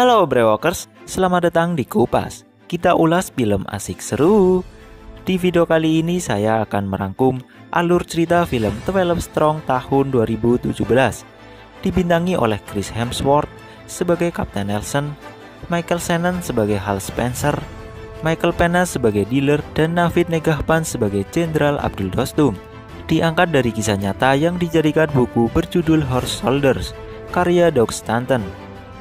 Halo Brewokers, selamat datang di Kupas. Kita ulas film asik seru. Di video kali ini saya akan merangkum alur cerita film 12 Strong tahun 2017. Dibintangi oleh Chris Hemsworth sebagai Kapten Nelson, Michael Shannon sebagai Hal Spencer, Michael Pena sebagai dealer, dan Navid Negahpan sebagai Jenderal Abdul Dostum. Diangkat dari kisah nyata yang dijadikan buku berjudul Horse Soldiers, karya Doug Stanton.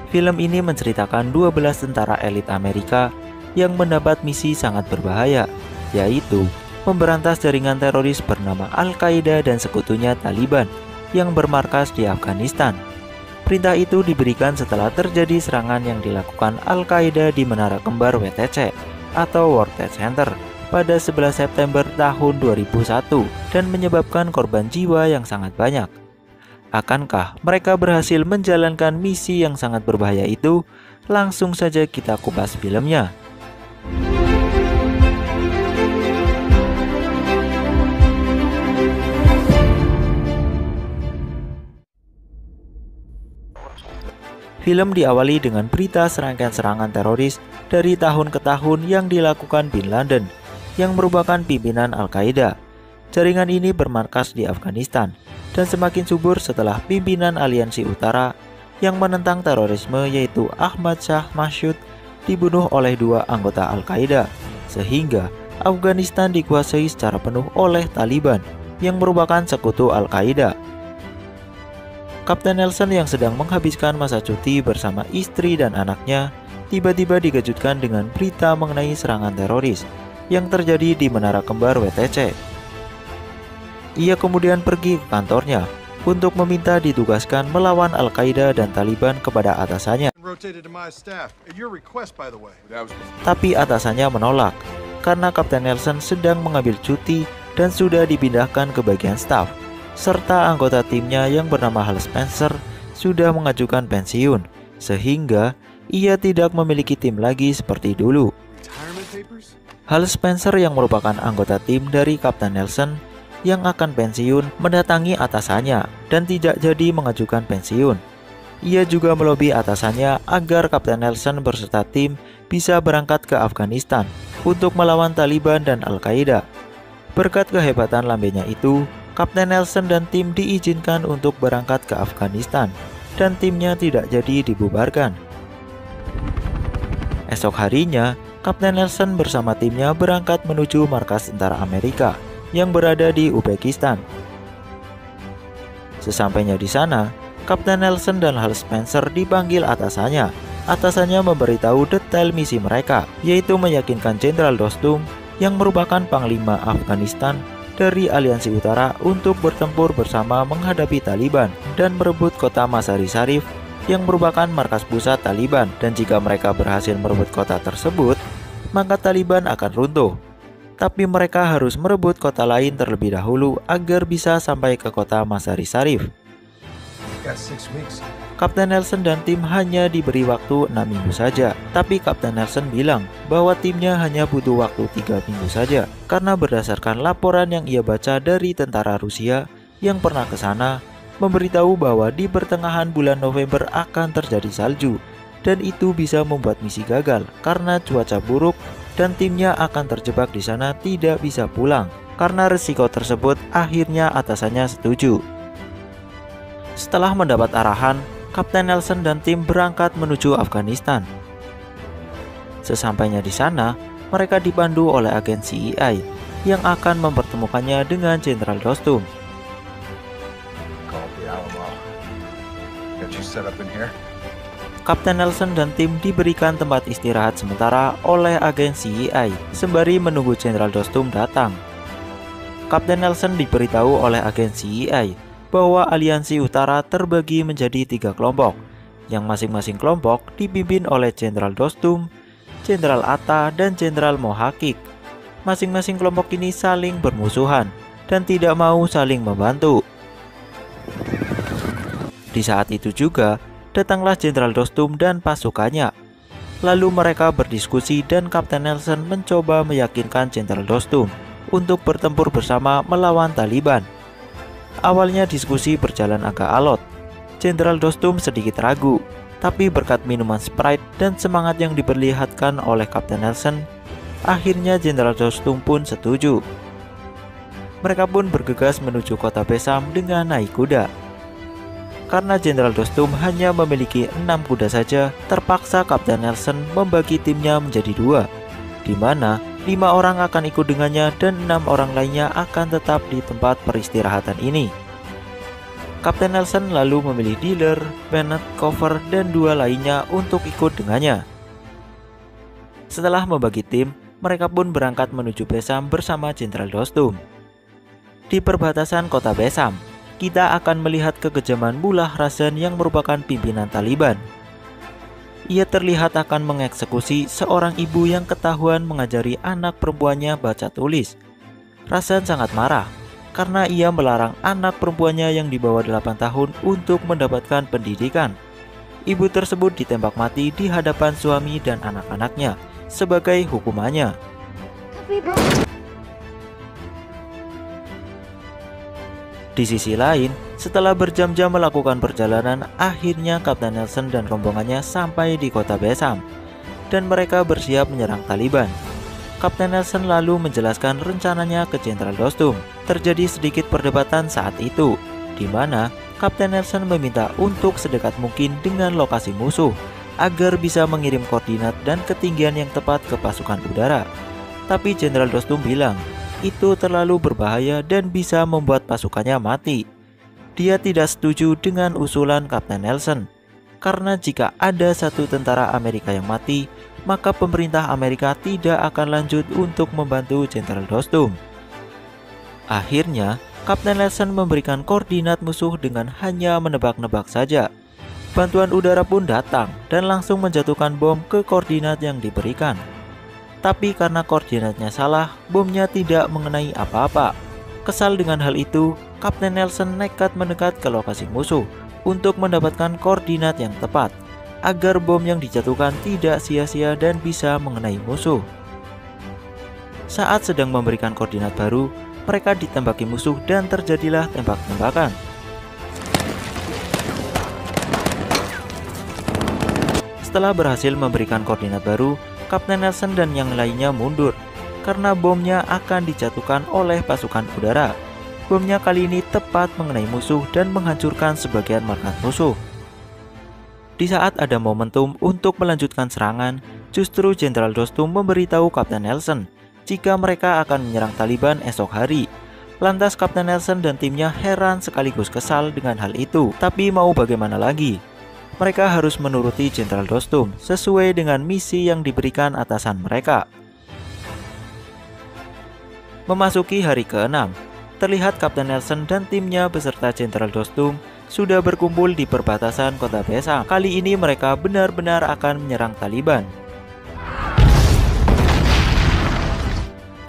Film ini menceritakan 12 tentara elit Amerika yang mendapat misi sangat berbahaya, yaitu memberantas jaringan teroris bernama Al-Qaeda dan sekutunya Taliban yang bermarkas di Afghanistan. Perintah itu diberikan setelah terjadi serangan yang dilakukan Al-Qaeda di Menara Kembar WTC atau World Trade Center pada 11 September tahun 2001 dan menyebabkan korban jiwa yang sangat banyak. Akankah mereka berhasil menjalankan misi yang sangat berbahaya itu? Langsung saja kita kupas filmnya. Film diawali dengan berita serangkaian serangan teroris dari tahun ke tahun yang dilakukan Bin Laden, yang merupakan pimpinan Al-Qaeda. Jaringan ini bermarkas di Afghanistan dan semakin subur setelah pimpinan Aliansi Utara yang menentang terorisme yaitu Ahmad Shah Massoud dibunuh oleh dua anggota Al-Qaeda, sehingga Afghanistan dikuasai secara penuh oleh Taliban yang merupakan sekutu Al-Qaeda. Kapten Nelson yang sedang menghabiskan masa cuti bersama istri dan anaknya tiba-tiba dikejutkan dengan berita mengenai serangan teroris yang terjadi di Menara Kembar WTC. Ia kemudian pergi ke kantornya untuk meminta ditugaskan melawan Al-Qaeda dan Taliban kepada atasannya. Tapi atasannya menolak karena Kapten Nelson sedang mengambil cuti dan sudah dipindahkan ke bagian staf, serta anggota timnya yang bernama Hal Spencer sudah mengajukan pensiun, sehingga ia tidak memiliki tim lagi seperti dulu. Hal Spencer yang merupakan anggota tim dari Kapten Nelson yang akan pensiun mendatangi atasannya dan tidak jadi mengajukan pensiun. Ia juga melobi atasannya agar Kapten Nelson berserta tim bisa berangkat ke Afghanistan untuk melawan Taliban dan Al-Qaeda. Berkat kehebatan lambenya itu, Kapten Nelson dan tim diizinkan untuk berangkat ke Afghanistan dan timnya tidak jadi dibubarkan. Esok harinya, Kapten Nelson bersama timnya berangkat menuju markas tentara Amerika yang berada di Uzbekistan. Sesampainya di sana, Kapten Nelson dan Hal Spencer dipanggil atasannya. Atasannya memberitahu detail misi mereka, yaitu meyakinkan Jenderal Dostum yang merupakan Panglima Afghanistan dari Aliansi Utara untuk bertempur bersama menghadapi Taliban dan merebut kota Mazar-i-Sharif yang merupakan markas pusat Taliban, dan jika mereka berhasil merebut kota tersebut, maka Taliban akan runtuh. Tapi mereka harus merebut kota lain terlebih dahulu agar bisa sampai ke kota Mazar-i-Sharif. Kapten Nelson dan tim hanya diberi waktu 6 minggu saja, tapi Kapten Nelson bilang bahwa timnya hanya butuh waktu 3 minggu saja, karena berdasarkan laporan yang ia baca dari tentara Rusia yang pernah ke sana, memberitahu bahwa di pertengahan bulan November akan terjadi salju, dan itu bisa membuat misi gagal karena cuaca buruk dan timnya akan terjebak di sana tidak bisa pulang. Karena risiko tersebut, akhirnya atasannya setuju. Setelah mendapat arahan, Kapten Nelson dan tim berangkat menuju Afghanistan. Sesampainya di sana, mereka dipandu oleh agen CIA yang akan mempertemukannya dengan Jenderal Dostum. Kapten Nelson dan tim diberikan tempat istirahat sementara oleh agen CIA sembari menunggu Jenderal Dostum datang. Kapten Nelson diberitahu oleh agen CIA bahwa Aliansi Utara terbagi menjadi 3 kelompok, yang masing-masing kelompok dipimpin oleh Jenderal Dostum, Jenderal Atta, dan Jenderal Mohakik. Masing-masing kelompok ini saling bermusuhan dan tidak mau saling membantu. Di saat itu juga, datanglah Jenderal Dostum dan pasukannya. Lalu mereka berdiskusi dan Kapten Nelson mencoba meyakinkan Jenderal Dostum untuk bertempur bersama melawan Taliban. Awalnya diskusi berjalan agak alot. Jenderal Dostum sedikit ragu Tapi berkat minuman Sprite dan semangat yang diperlihatkan oleh Kapten Nelson, akhirnya Jenderal Dostum pun setuju. Mereka pun bergegas menuju kota Besam dengan naik kuda. Karena Jenderal Dostum hanya memiliki 6 kuda saja, terpaksa Kapten Nelson membagi timnya menjadi 2, di mana 5 orang akan ikut dengannya dan 6 orang lainnya akan tetap di tempat peristirahatan ini. Kapten Nelson lalu memilih Dealer, Bennett, Cover, dan 2 lainnya untuk ikut dengannya. Setelah membagi tim, mereka pun berangkat menuju Besam bersama Jenderal Dostum. Di perbatasan kota Besam, kita akan melihat kekejaman Mullah Razan yang merupakan pimpinan Taliban. Ia terlihat akan mengeksekusi seorang ibu yang ketahuan mengajari anak perempuannya baca tulis. Razan sangat marah karena ia melarang anak perempuannya yang di bawah 8 tahun untuk mendapatkan pendidikan. Ibu tersebut ditembak mati di hadapan suami dan anak-anaknya sebagai hukumannya. Di sisi lain, setelah berjam-jam melakukan perjalanan, akhirnya Kapten Nelson dan rombongannya sampai di kota Besam, dan mereka bersiap menyerang Taliban. Kapten Nelson lalu menjelaskan rencananya ke Jenderal Dostum. Terjadi sedikit perdebatan saat itu, di mana Kapten Nelson meminta untuk sedekat mungkin dengan lokasi musuh, agar bisa mengirim koordinat dan ketinggian yang tepat ke pasukan udara. Tapi Jenderal Dostum bilang, itu terlalu berbahaya dan bisa membuat pasukannya mati. Dia tidak setuju dengan usulan Kapten Nelson, karena jika ada satu tentara Amerika yang mati, maka pemerintah Amerika tidak akan lanjut untuk membantu Jenderal Dostum. Akhirnya, Kapten Nelson memberikan koordinat musuh dengan hanya menebak-nebak saja. Bantuan udara pun datang dan langsung menjatuhkan bom ke koordinat yang diberikan. Tapi karena koordinatnya salah, bomnya tidak mengenai apa-apa. Kesal dengan hal itu, Kapten Nelson nekat mendekat ke lokasi musuh untuk mendapatkan koordinat yang tepat, agar bom yang dijatuhkan tidak sia-sia dan bisa mengenai musuh. Saat sedang memberikan koordinat baru, mereka ditembaki musuh dan terjadilah tembak-tembakan. Setelah berhasil memberikan koordinat baru, Kapten Nelson dan yang lainnya mundur karena bomnya akan dijatuhkan oleh pasukan udara. Bomnya kali ini tepat mengenai musuh dan menghancurkan sebagian markas musuh. Di saat ada momentum untuk melanjutkan serangan, justru Jenderal Dostum memberitahu Kapten Nelson jika mereka akan menyerang Taliban esok hari. Lantas Kapten Nelson dan timnya heran sekaligus kesal dengan hal itu. Tapi mau bagaimana lagi? Mereka harus menuruti Jenderal Dostum sesuai dengan misi yang diberikan atasan mereka. Memasuki hari ke-6, terlihat Kapten Nelson dan timnya beserta Jenderal Dostum sudah berkumpul di perbatasan kota Besam. Kali ini mereka benar-benar akan menyerang Taliban.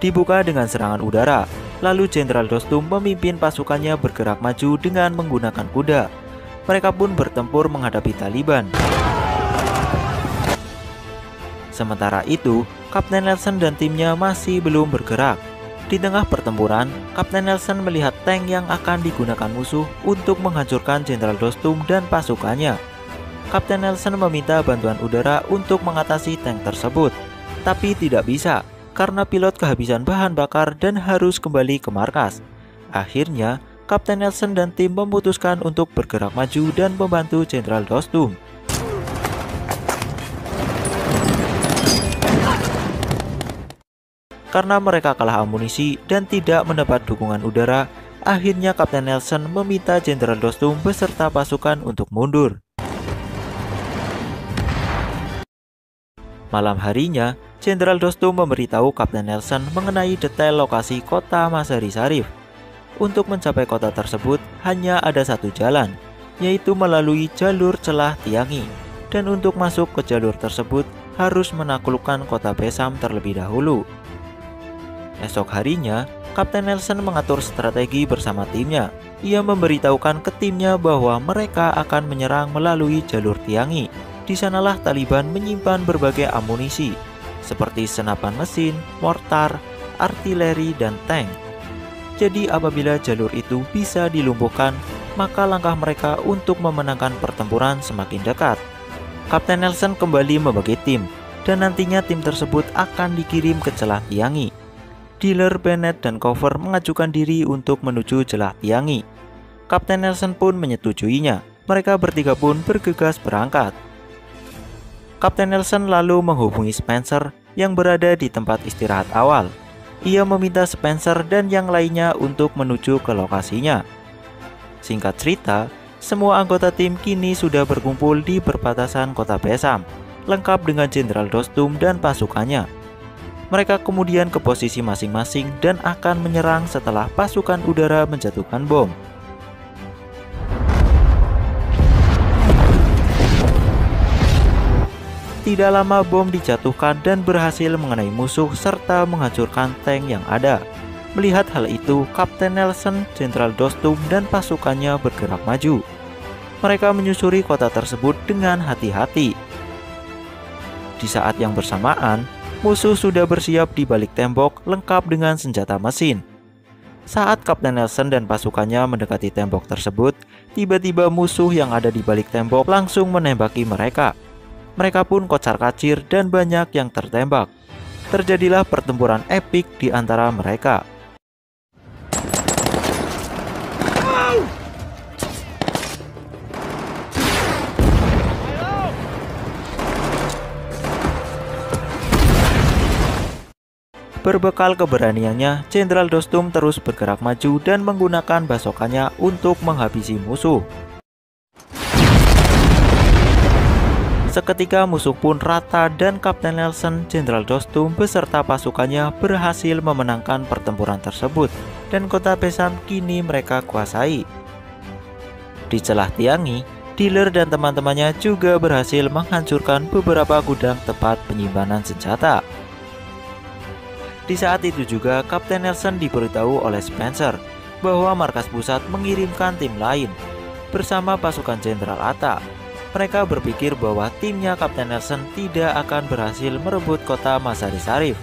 Dibuka dengan serangan udara, lalu Jenderal Dostum memimpin pasukannya bergerak maju dengan menggunakan kuda. Mereka pun bertempur menghadapi Taliban. Sementara itu, Kapten Nelson dan timnya masih belum bergerak. Di tengah pertempuran, Kapten Nelson melihat tank yang akan digunakan musuh untuk menghancurkan Jenderal Dostum dan pasukannya. Kapten Nelson meminta bantuan udara untuk mengatasi tank tersebut, tapi tidak bisa karena pilot kehabisan bahan bakar dan harus kembali ke markas. Akhirnya, Kapten Nelson dan tim memutuskan untuk bergerak maju dan membantu Jenderal Dostum. Karena mereka kalah amunisi dan tidak mendapat dukungan udara, akhirnya Kapten Nelson meminta Jenderal Dostum beserta pasukan untuk mundur. Malam harinya, Jenderal Dostum memberitahu Kapten Nelson mengenai detail lokasi kota Mazar-i Sharif. Untuk mencapai kota tersebut hanya ada satu jalan, yaitu melalui jalur celah Tiangi. Dan untuk masuk ke jalur tersebut harus menaklukkan kota Besam terlebih dahulu. Esok harinya, Kapten Nelson mengatur strategi bersama timnya. Ia memberitahukan ke timnya bahwa mereka akan menyerang melalui jalur Tiangi. Di sanalah Taliban menyimpan berbagai amunisi, seperti senapan mesin, mortar, artileri, dan tank. Jadi apabila jalur itu bisa dilumpuhkan, maka langkah mereka untuk memenangkan pertempuran semakin dekat. Kapten Nelson kembali membagi tim, dan nantinya tim tersebut akan dikirim ke Celah Tiangi. Dealer, Bennett, dan Cover mengajukan diri untuk menuju Celah Tiangi. Kapten Nelson pun menyetujuinya. Mereka bertiga pun bergegas berangkat. Kapten Nelson lalu menghubungi Spencer yang berada di tempat istirahat awal. Ia meminta Spencer dan yang lainnya untuk menuju ke lokasinya. Singkat cerita, semua anggota tim kini sudah berkumpul di perbatasan kota Besam, lengkap dengan Jenderal Dostum dan pasukannya. Mereka kemudian ke posisi masing-masing dan akan menyerang setelah pasukan udara menjatuhkan bom. Tidak lama bom dijatuhkan dan berhasil mengenai musuh serta menghancurkan tank yang ada. Melihat hal itu, Kapten Nelson, Jenderal Dostum, dan pasukannya bergerak maju. Mereka menyusuri kota tersebut dengan hati-hati. Di saat yang bersamaan, musuh sudah bersiap di balik tembok lengkap dengan senjata mesin. Saat Kapten Nelson dan pasukannya mendekati tembok tersebut, tiba-tiba musuh yang ada di balik tembok langsung menembaki mereka. Mereka pun kocar-kacir dan banyak yang tertembak. Terjadilah pertempuran epik di antara mereka. Berbekal keberaniannya, Jenderal Dostum terus bergerak maju dan menggunakan basokannya untuk menghabisi musuh. Seketika musuh pun rata dan Kapten Nelson, Jenderal Dostum beserta pasukannya berhasil memenangkan pertempuran tersebut dan kota Besam kini mereka kuasai. Di Celah Tiangi, Dealer dan teman-temannya juga berhasil menghancurkan beberapa gudang tempat penyimpanan senjata. Di saat itu juga Kapten Nelson diberitahu oleh Spencer bahwa markas pusat mengirimkan tim lain bersama pasukan Jenderal Atta. Mereka berpikir bahwa timnya Kapten Nelson tidak akan berhasil merebut kota Mazar-i Sharif.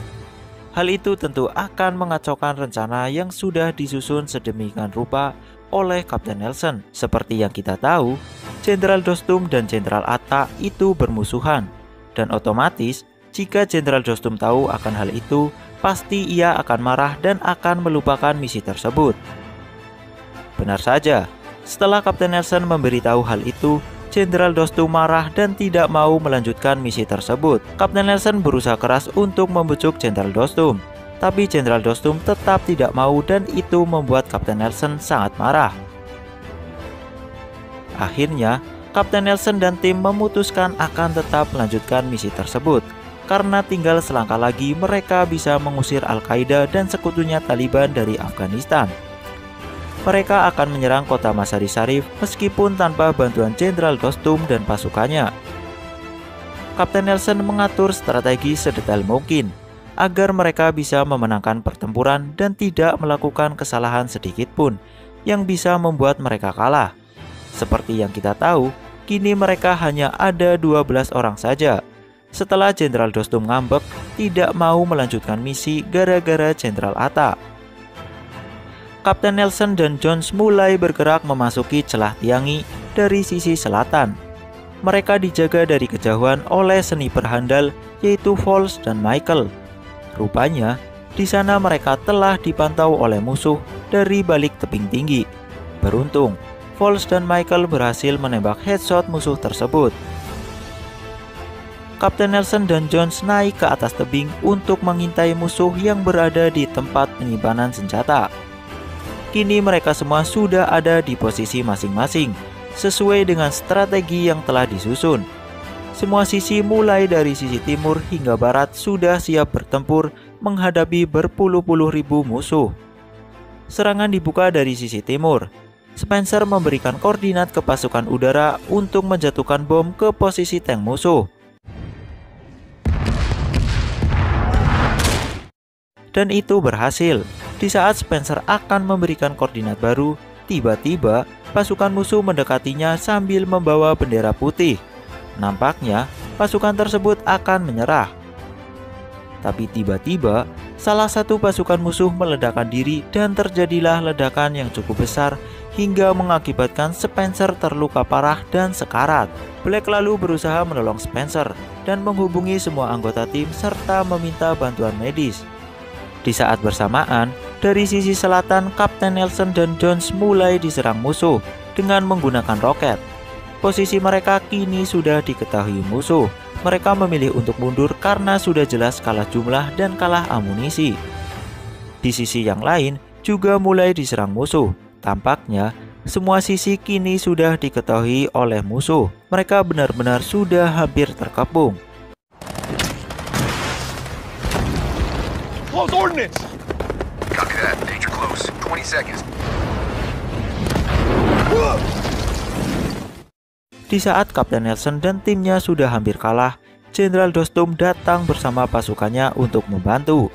Hal itu tentu akan mengacaukan rencana yang sudah disusun sedemikian rupa oleh Kapten Nelson. Seperti yang kita tahu, Jenderal Dostum dan Jenderal Atta itu bermusuhan, dan otomatis jika Jenderal Dostum tahu akan hal itu, pasti ia akan marah dan akan melupakan misi tersebut. Benar saja, setelah Kapten Nelson memberitahu hal itu, Jenderal Dostum marah dan tidak mau melanjutkan misi tersebut. Kapten Nelson berusaha keras untuk membujuk Jenderal Dostum, tapi Jenderal Dostum tetap tidak mau dan itu membuat Kapten Nelson sangat marah. Akhirnya, Kapten Nelson dan tim memutuskan akan tetap melanjutkan misi tersebut. Karena tinggal selangkah lagi mereka bisa mengusir Al-Qaeda dan sekutunya Taliban dari Afghanistan. Mereka akan menyerang kota Mazar-i Sharif meskipun tanpa bantuan Jenderal Dostum dan pasukannya. Kapten Nelson mengatur strategi sedetail mungkin agar mereka bisa memenangkan pertempuran dan tidak melakukan kesalahan sedikit pun yang bisa membuat mereka kalah. Seperti yang kita tahu, kini mereka hanya ada 12 orang saja. Setelah Jenderal Dostum ngambek, tidak mau melanjutkan misi gara-gara Jenderal Atta. Kapten Nelson dan Jones mulai bergerak memasuki Celah Tiangi dari sisi selatan. Mereka dijaga dari kejauhan oleh sniper handal yaitu Fols dan Michael. Rupanya, di sana mereka telah dipantau oleh musuh dari balik tebing tinggi. Beruntung, Fols dan Michael berhasil menembak headshot musuh tersebut. Kapten Nelson dan Jones naik ke atas tebing untuk mengintai musuh yang berada di tempat penyimpanan senjata. Kini mereka semua sudah ada di posisi masing-masing, sesuai dengan strategi yang telah disusun. Semua sisi mulai dari sisi timur hingga barat sudah siap bertempur menghadapi berpuluh-puluh ribu musuh. Serangan dibuka dari sisi timur. Spencer memberikan koordinat ke pasukan udara untuk menjatuhkan bom ke posisi tank musuh. Dan itu berhasil. Di saat Spencer akan memberikan koordinat baru, tiba-tiba pasukan musuh mendekatinya sambil membawa bendera putih. Nampaknya pasukan tersebut akan menyerah. Tapi tiba-tiba salah satu pasukan musuh meledakkan diri dan terjadilah ledakan yang cukup besar hingga mengakibatkan Spencer terluka parah dan sekarat. Black lalu berusaha menolong Spencer dan menghubungi semua anggota tim serta meminta bantuan medis. Di saat bersamaan, dari sisi selatan Kapten Nelson dan Jones mulai diserang musuh dengan menggunakan roket. Posisi mereka kini sudah diketahui musuh. Mereka memilih untuk mundur karena sudah jelas kalah jumlah dan kalah amunisi. Di sisi yang lain juga mulai diserang musuh. Tampaknya semua sisi kini sudah diketahui oleh musuh. Mereka benar-benar sudah hampir terkepung. Close ordnance. Copy that. Danger close. 20 seconds. Di saat Kapten Nelson dan timnya sudah hampir kalah, Jenderal Dostum datang bersama pasukannya untuk membantu.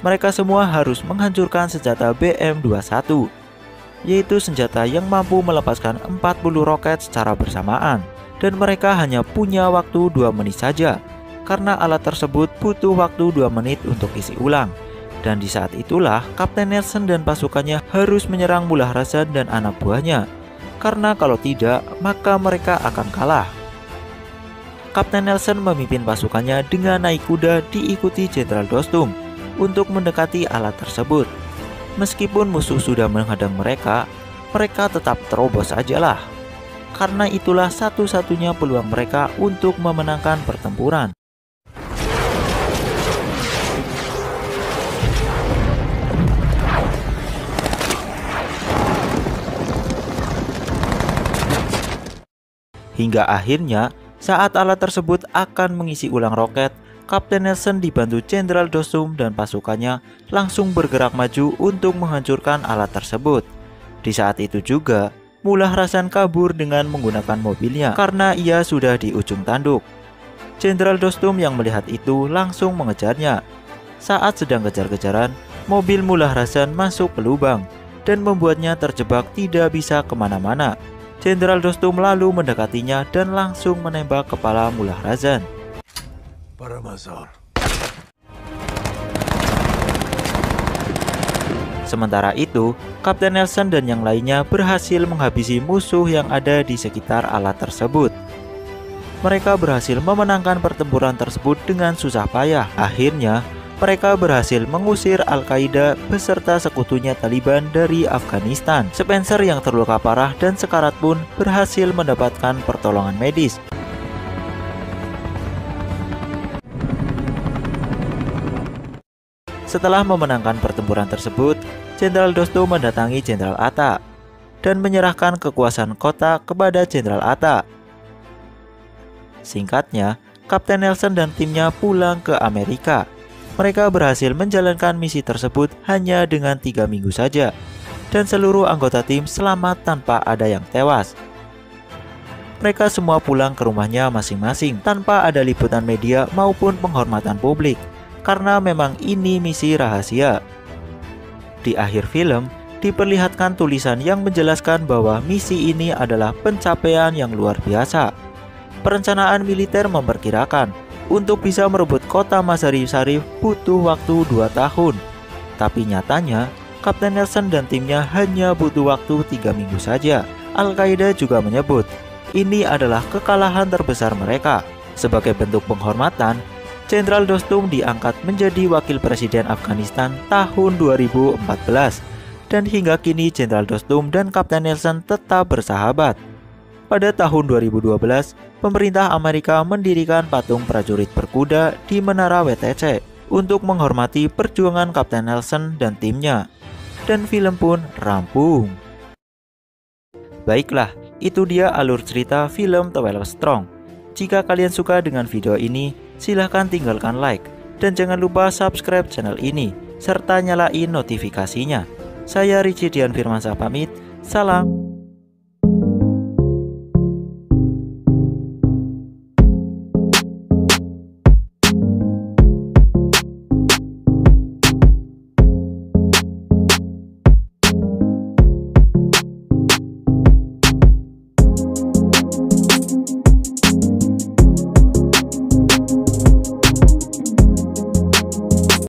Mereka semua harus menghancurkan senjata BM-21, yaitu senjata yang mampu melepaskan 40 roket secara bersamaan, dan mereka hanya punya waktu 2 menit saja, karena alat tersebut butuh waktu 2 menit untuk isi ulang. Dan di saat itulah Kapten Nelson dan pasukannya harus menyerang Mullah Razan dan anak buahnya, karena kalau tidak maka mereka akan kalah. Kapten Nelson memimpin pasukannya dengan naik kuda diikuti Jenderal Dostum untuk mendekati alat tersebut. Meskipun musuh sudah menghadang mereka, mereka tetap terobos sajalah. Karena itulah satu-satunya peluang mereka untuk memenangkan pertempuran. Hingga akhirnya, saat alat tersebut akan mengisi ulang roket, Kapten Nelson dibantu Jenderal Dostum dan pasukannya langsung bergerak maju untuk menghancurkan alat tersebut. Di saat itu juga, Mullah Razan kabur dengan menggunakan mobilnya karena ia sudah di ujung tanduk. Jenderal Dostum yang melihat itu langsung mengejarnya. Saat sedang kejar-kejaran, mobil Mullah Razan masuk ke lubang dan membuatnya terjebak tidak bisa kemana-mana. Jenderal Dostum lalu mendekatinya dan langsung menembak kepala Mullah Razan. Sementara itu, Kapten Nelson dan yang lainnya berhasil menghabisi musuh yang ada di sekitar alat tersebut. Mereka berhasil memenangkan pertempuran tersebut dengan susah payah. Akhirnya, mereka berhasil mengusir Al-Qaeda beserta sekutunya Taliban dari Afghanistan. Spencer yang terluka parah dan sekarat pun berhasil mendapatkan pertolongan medis. Setelah memenangkan pertempuran tersebut, Jenderal Dostum mendatangi Jenderal Atta dan menyerahkan kekuasaan kota kepada Jenderal Atta. Singkatnya, Kapten Nelson dan timnya pulang ke Amerika. Mereka berhasil menjalankan misi tersebut hanya dengan 3 minggu saja, dan seluruh anggota tim selamat tanpa ada yang tewas. Mereka semua pulang ke rumahnya masing-masing tanpa ada liputan media maupun penghormatan publik, karena memang ini misi rahasia. Di akhir film, diperlihatkan tulisan yang menjelaskan bahwa misi ini adalah pencapaian yang luar biasa. Perencanaan militer memperkirakan untuk bisa merebut kota Mazar-i Sharif butuh waktu 2 tahun. Tapi nyatanya, Kapten Nelson dan timnya hanya butuh waktu 3 minggu saja. Al-Qaeda juga menyebut, ini adalah kekalahan terbesar mereka. Sebagai bentuk penghormatan, Jenderal Dostum diangkat menjadi wakil presiden Afghanistan tahun 2014. Dan hingga kini Jenderal Dostum dan Kapten Nelson tetap bersahabat. Pada tahun 2012, pemerintah Amerika mendirikan patung prajurit berkuda di Menara WTC untuk menghormati perjuangan Kapten Nelson dan timnya. Dan film pun rampung. Baiklah, itu dia alur cerita film 12 Strong. Jika kalian suka dengan video ini, silahkan tinggalkan like. Dan jangan lupa subscribe channel ini, serta nyalain notifikasinya. Saya Richie Dian Firmansyah pamit, salam.